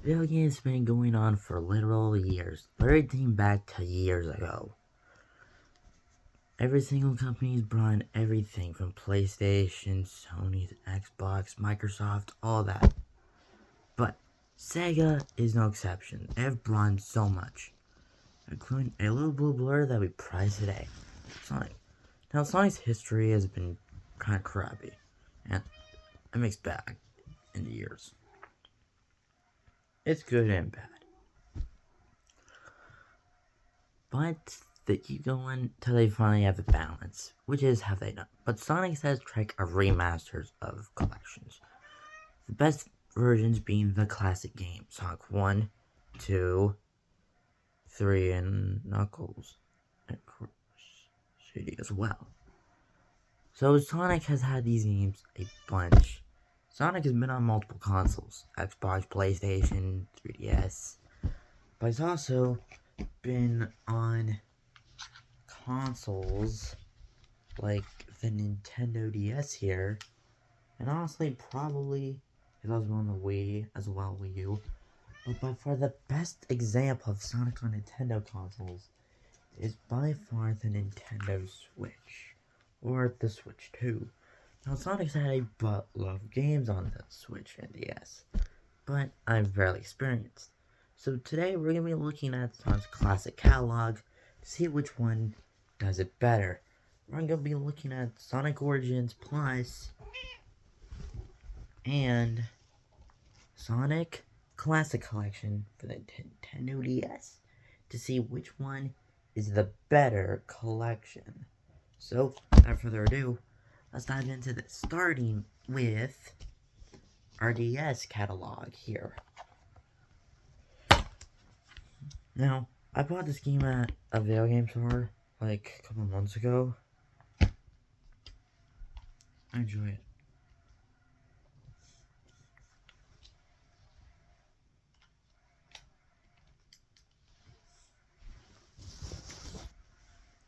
Video games have been going on for literal years, literally back to years ago. Every single company's brought everything from PlayStation, Sony's, Xbox, Microsoft, all that. But Sega is no exception. They have brought so much, including a little blue blur that we prize today, Sonic. Now, Sonic's history has been kind of crappy, and a mixed bag in the years. It's good and bad. But they keep going till they finally have a balance, which is how they done. But Sonic has track of remasters of collections. The best versions being the classic game, Sonic 1, 2, 3, and Knuckles, and City as well. So Sonic has had these games a bunch. Sonic has been on multiple consoles, Xbox, PlayStation, 3DS, but he's also been on consoles like the Nintendo DS here, and honestly, probably it was on the Wii as well, Wii U. But by far the best example of Sonic on Nintendo consoles is by far the Nintendo Switch, or the Switch 2. Now, Sonic's had a buttload of games on the Switch and DS, but I'm fairly experienced. So today we're going to be looking at Sonic's classic catalog to see which one does it better. We're going to be looking at Sonic Origins Plus and Sonic Classic Collection for the Nintendo DS to see which one is the better collection. So, without further ado, let's dive into this, starting with our DS catalog here. Now, I bought this game at a video game store like a couple months ago. I enjoy it.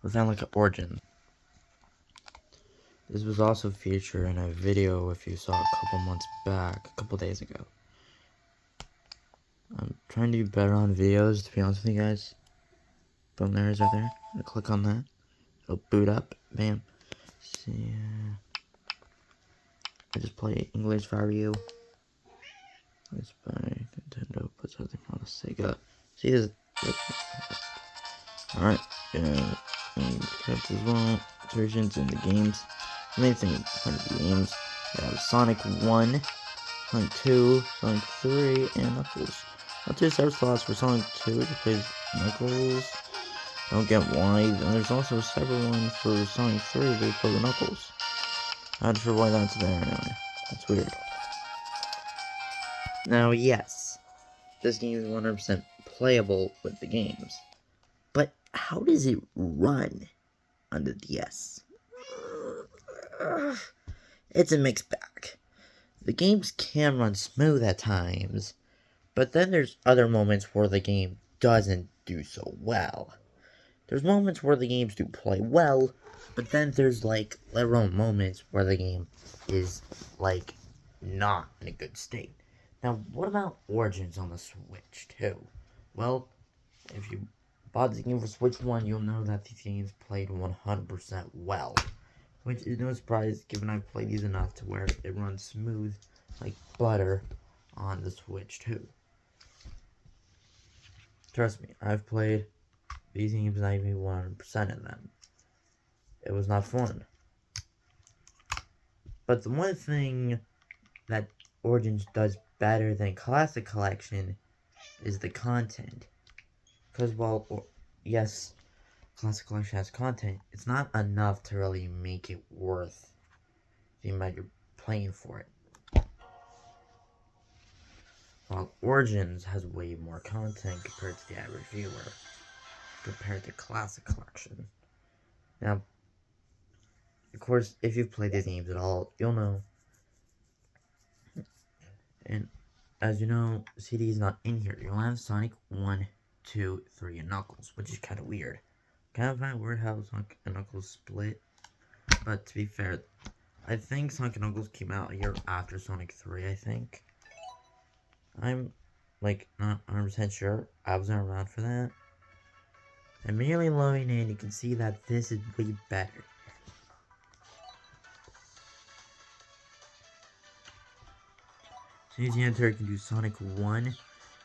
Let's sound like an Origin. This was also featured in a video if you saw a couple months back, a couple days ago. I'm trying to do better on videos, to be honest with you guys. Boom, there it is right there. I'm gonna click on that. It'll boot up. Bam. See, I just play English for you. It's by Nintendo. Puts everything on the Sega. See this? Alright. Yeah. And kept as well. Versions in the games. Main thing in the games. We have Sonic 1, Sonic 2, Sonic 3, and Knuckles. Now, 2 separate slots for Sonic 2, which plays Knuckles. I don't get why. And there's also a separate one for Sonic 3 where you play the Knuckles. Not sure why that's there anyway. That's weird. Now, yes, this game is 100% playable with the games. But how does it run on the DS? It's a mixed bag. The games can run smooth at times, but then there's other moments where the game doesn't do so well. There's moments where the games do play well, but then there's like literal moments where the game is like not in a good state. Now, what about Origins on the Switch too? Well, if you bought the game for Switch 1, you'll know that these games played 100% well. Which is no surprise given I've played these enough to where it runs smooth like butter on the Switch 2. Trust me, I've played these games and I even 100% of them. It was not fun. But the one thing that Origins does better than Classic Collection is the content. Because while, yes, Classic Collection has content, it's not enough to really make it worth the amount you're playing for it. While Origins has way more content compared to the average viewer, compared to Classic Collection. Now, of course, if you've played these games at all, you'll know. And as you know, CD is not in here. You'll have Sonic 1, 2, 3, and Knuckles, which is kind of weird. Kind of find weird how Sonic and Knuckles split. But to be fair, I think Sonic and Knuckles came out a year after Sonic 3, I think. I'm like, not 100% sure. I wasn't around for that. Immediately loading in, you can see that this is way better. As soon as you enter, you can do Sonic 1,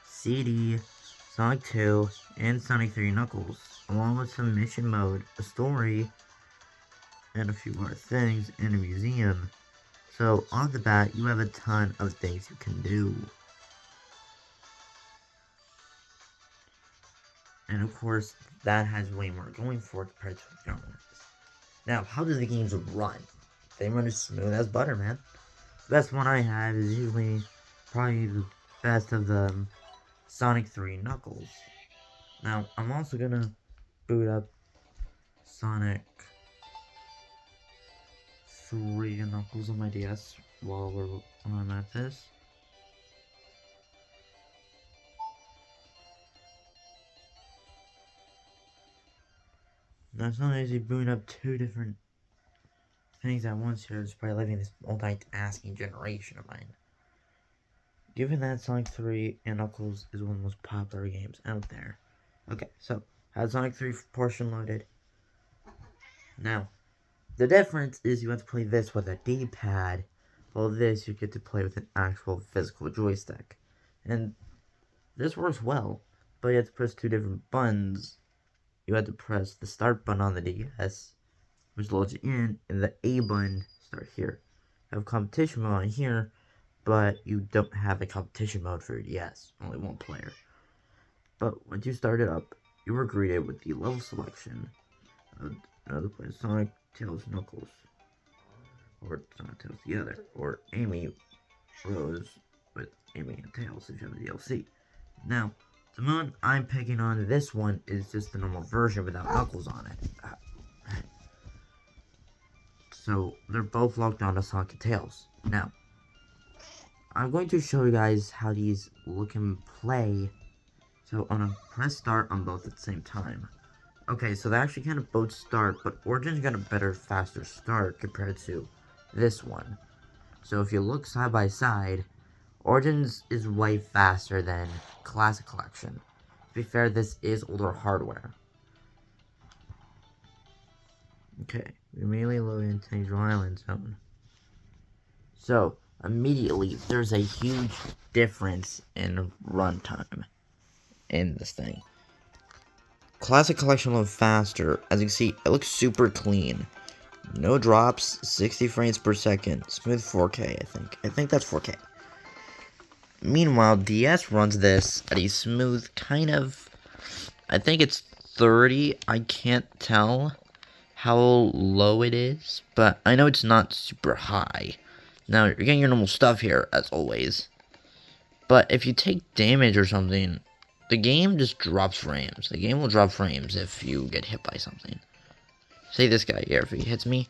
CD, Sonic 2, and Sonic 3 Knuckles, along with some mission mode, a story, and a few more things in a museum. So, on the bat, you have a ton of things you can do. And of course, that has way more going for it compared to the normal ones. Now, how do the games run? They run as smooth as butter, man. The best one I have is usually probably the best of the Sonic 3 Knuckles. Now, I'm also gonna boot up Sonic 3 Knuckles on my DS while I'm at this. Now, it's not easy booting up two different things at once here just by living this multitasking generation of mine. Given that Sonic 3 and Knuckles is one of the most popular games out there. Okay, so, have Sonic 3 portion loaded. Now, the difference is you have to play this with a D-pad, while this you get to play with an actual physical joystick. And this works well, but you have to press two different buttons. You have to press the start button on the DS, which loads you in, and the A button start here. You have competition mode on here, but you don't have a competition mode for your DS, only one player. But once you start it up, you are greeted with the level selection of another player, Sonic, Tails, Knuckles, or Sonic, Tails the other, or Amy Rose with Amy and Tails if you have the DLC. Now, the one I'm picking on this one is just the normal version without Knuckles on it. So, they're both locked onto Sonic and Tails. Now, I'm going to show you guys how these look and play. So, I'm gonna press start on both at the same time. Okay, so they actually kind of both start, but Origin's got a better, faster start compared to this one. So if you look side by side, Origins is way faster than Classic Collection. To be fair, this is older hardware. Okay, we immediately load into Angel Island Zone. So, immediately, there's a huge difference in runtime in this thing. Classic Collection load faster. As you can see, it looks super clean. No drops, 60 frames per second. Smooth 4K, I think. I think that's 4K. Meanwhile, DS runs this at a smooth kind of... I think it's 30. I can't tell how low it is, but I know it's not super high. Now, you're getting your normal stuff here, as always. But if you take damage or something, the game just drops frames. The game will drop frames if you get hit by something. Say this guy here, if he hits me,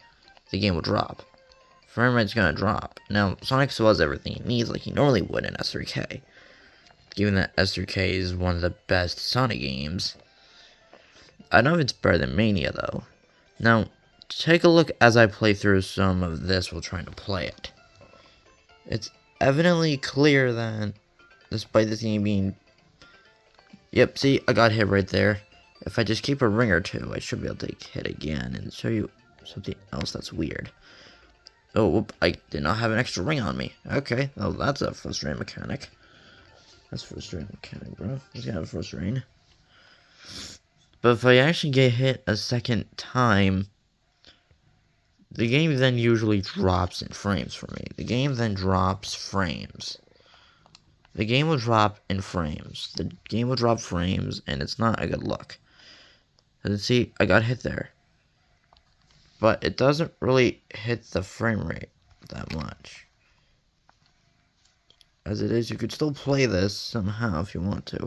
the game will drop. Frame rate's gonna drop. Now, Sonic still has everything he needs like he normally would in S3K. Given that S3K is one of the best Sonic games. I don't know if it's better than Mania, though. Now, take a look as I play through some of this while trying to play it. It's evidently clear that, despite this game being... Yep, see, I got hit right there. If I just keep a ring or two, I should be able to get hit again and show you something else that's weird. Oh, whoop, I did not have an extra ring on me. Okay, well, that's a frustrating mechanic. That's a frustrating mechanic, bro. He's got a frustrating. But if I actually get hit a second time, the game then usually drops in frames for me. The game then drops frames. The game will drop in frames. The game will drop frames, and it's not a good look. Let's see, I got hit there. But it doesn't really hit the frame rate that much. As it is, you could still play this somehow if you want to.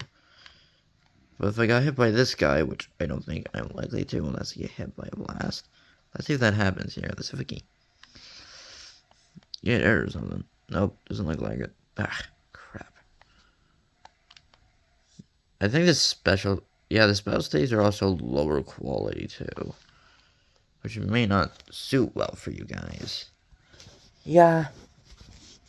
But if I got hit by this guy, which I don't think I'm likely to unless I get hit by a blast. Let's see if that happens here. Let's see if I can get error or something. Nope, doesn't look like it. Ah, crap. I think the special stages are also lower quality too. Which may not suit well for you guys. Yeah.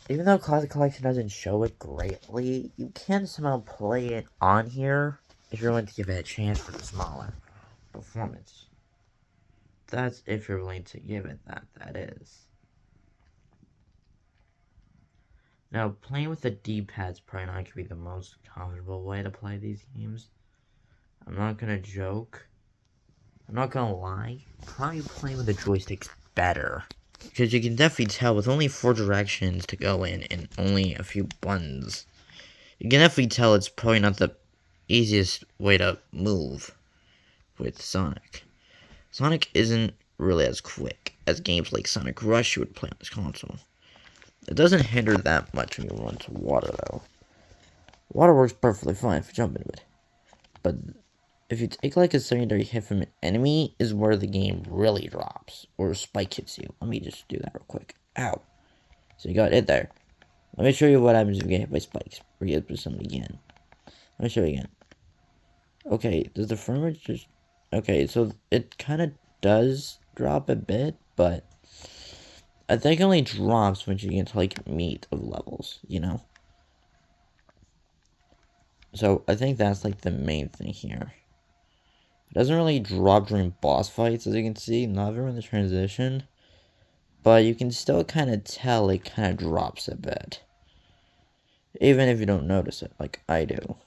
Even though Classic Collection doesn't show it greatly, you can somehow play it on here if you're willing to give it a chance for the smaller performance. That's if you're willing to give it that is. Now, playing with the D-pad's probably not going to be the most comfortable way to play these games. I'm not going to joke. I'm not going to lie. Probably playing with the joysticks better. Because you can definitely tell with only 4 directions to go in and only a few buttons. You can definitely tell it's probably not the easiest way to move with Sonic. Sonic isn't really as quick as games like Sonic Rush you would play on this console. It doesn't hinder that much when you run to water, though. Water works perfectly fine if you jump into it. But if you take like a secondary hit from an enemy is where the game really drops. Or a spike hits you. Let me just do that real quick. Ow. So you got hit there. Let me show you what happens if you get hit by spikes. Or you get hit by something again. Let me show you again. Okay, does the frame rate just... Okay, so it kind of does drop a bit, but I think it only drops when you get to like meat of levels, you know? So I think that's like the main thing here. It doesn't really drop during boss fights, as you can see, not during the transition. But you can still kind of tell it kind of drops a bit. Even if you don't notice it, like I do.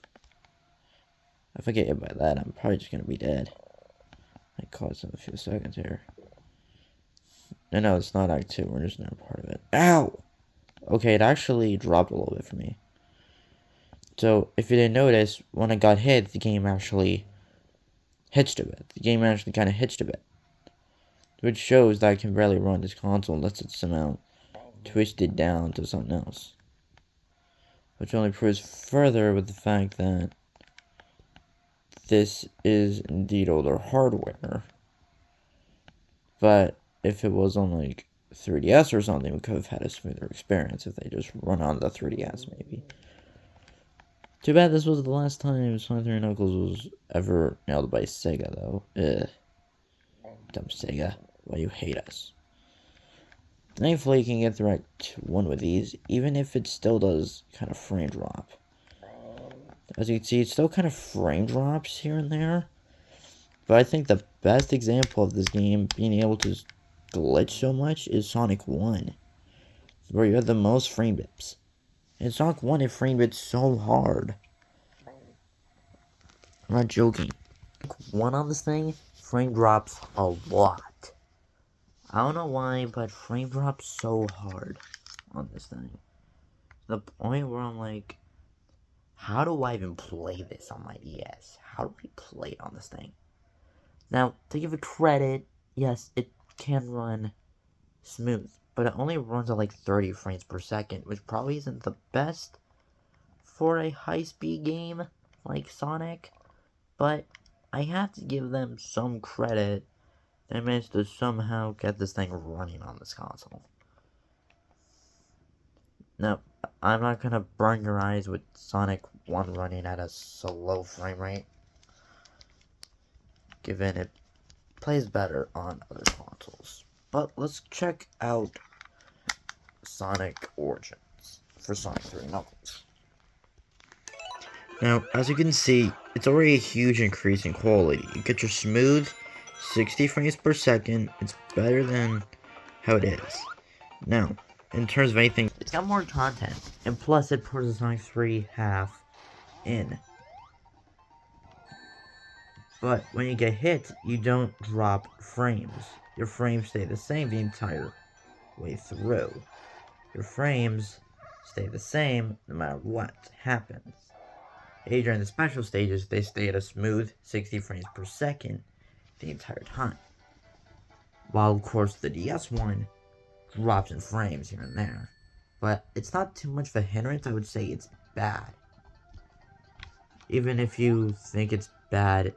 If I get hit by that, I'm probably just going to be dead. Might cost him a few seconds here. No, it's not Act 2. We're just not a part of it. Ow! Okay, it actually dropped a little bit for me. So, if you didn't notice, when I got hit, the game actually hitched a bit. The game actually kind of hitched a bit. Which shows that I can barely run this console unless it's somehow twisted down to something else. Which only proves further with the fact that this is indeed older hardware. But if it was on like 3DS or something, we could have had a smoother experience if they just run on the 3DS maybe. Too bad this was the last time Sonic 3 Knuckles was ever nailed by Sega though. Ugh. Dumb Sega. Why you hate us? Thankfully you can get through Act 1 with these, even if it still does kind of frame drop. As you can see, it still kind of frame drops here and there. But I think the best example of this game being able to glitch so much is Sonic 1. Where you have the most frame dips. In Sonic 1, it frame dipped so hard. I'm not joking. Sonic 1 on this thing, frame drops a lot. I don't know why, but frame drops so hard on this thing. The point where I'm like, how do I even play this on my DS? How do I play it on this thing? Now, to give it credit, yes, it can run smooth, but it only runs at like 30 frames per second, which probably isn't the best for a high-speed game like Sonic, but I have to give them some credit. They managed to somehow get this thing running on this console. Now, I'm not gonna burn your eyes with Sonic 1 running at a slow frame rate, given it plays better on other consoles. But let's check out Sonic Origins for Sonic 3 Knuckles. Now, as you can see, it's already a huge increase in quality. You get your smooth 60 frames per second. It's better than how it is. Now, in terms of anything, it's got more content, and plus it puts the Sonic 3 half in. But when you get hit, you don't drop frames. Your frames stay the same the entire way through. Your frames stay the same no matter what happens. During the special stages, they stay at a smooth 60 frames per second the entire time. While, of course, the DS one drops in frames here and there. But it's not too much of a hindrance. I would say it's bad. Even if you think it's bad,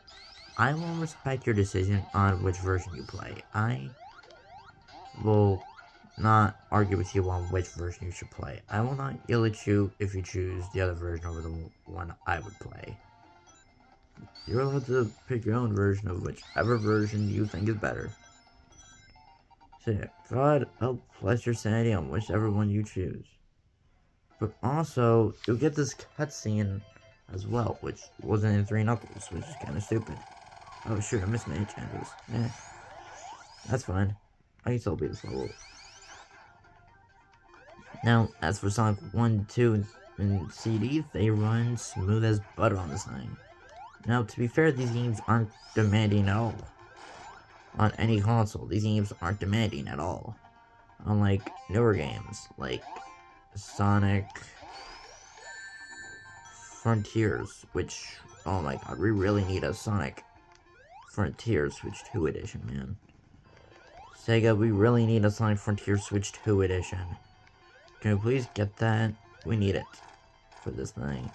I will respect your decision on which version you play. I will not argue with you on which version you should play. I will not yell at you if you choose the other version over the one I would play. You're allowed to pick your own version of whichever version you think is better. So yeah, God help bless your sanity on whichever one you choose. But also, you'll get this cutscene as well, which wasn't in 3 Knuckles, which is kind of stupid. Oh shoot, I missed my enchanters. That's fine. I can still beat this level. Now, as for Sonic 1, 2, and CD, they run smooth as butter on this thing. Now, to be fair, these games aren't demanding at all. On any console, these games aren't demanding at all. Unlike newer games, like Sonic Frontiers, which, oh my god, we really need a Sonic Frontiers Switch 2 edition, man. Sega, we really need a Sonic Frontiers Switch 2 edition. Can we please get that? We need it for this thing.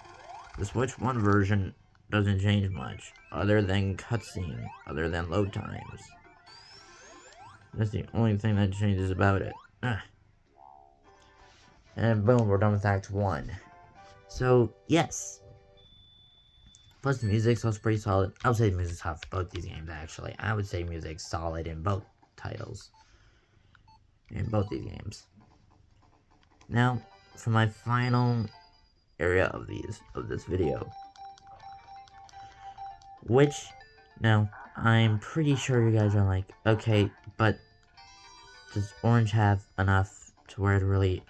The Switch 1 version doesn't change much, other than cutscene, other than load times. That's the only thing that changes about it. Ugh. And boom, we're done with Act 1. So, yes. Plus, the music sounds pretty solid. I would say the music's hot for both these games, actually. I would say music's solid in both titles. In both these games. Now, for my final area of this video. Which, now, I'm pretty sure you guys are like, okay, but does Orange have enough to where it really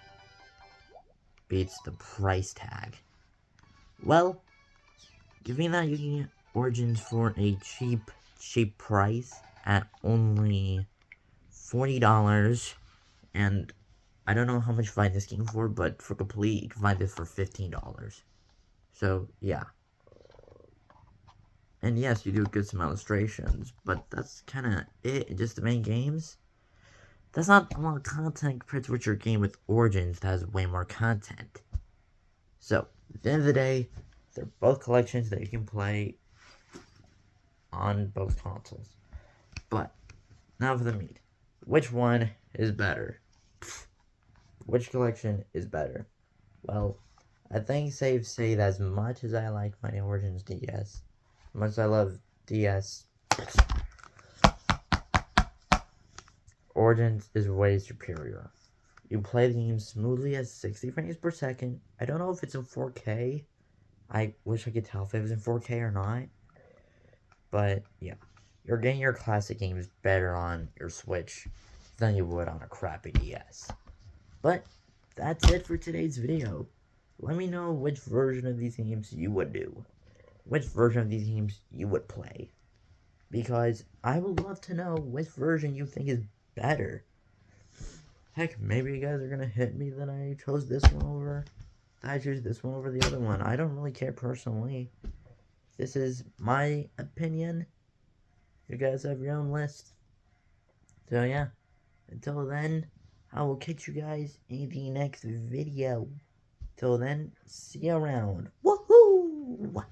beats the price tag? Well, given that you can get Origins for a cheap price at only $40, and I don't know how much you find this game for, but for complete, you can find this for $15. So, yeah. And yes, you do get some illustrations, but that's kind of it. Just the main games. That's not a lot of content compared to your game with Origins that has way more content. So, at the end of the day, they're both collections that you can play on both consoles. But, now for the meat. Which one is better? Which collection is better? Well, I think it's safe to say that as much as I like my Origins DS, as much as I love DS, Origins is way superior. You play the game smoothly at 60 frames per second. I don't know if it's in 4K. I wish I could tell if it was in 4K or not. But, yeah. You're getting your classic games better on your Switch than you would on a crappy DS. But, that's it for today's video. Let me know which version of these games you would do. Which version of these games you would play. Because I would love to know which version you think is better. Heck, maybe you guys are gonna hit me that I chose this one over. I choose this one over the other one. I don't really care personally. This is my opinion. You guys have your own list. So yeah. Until then, I will catch you guys in the next video. Till then, see you around. Woohoo!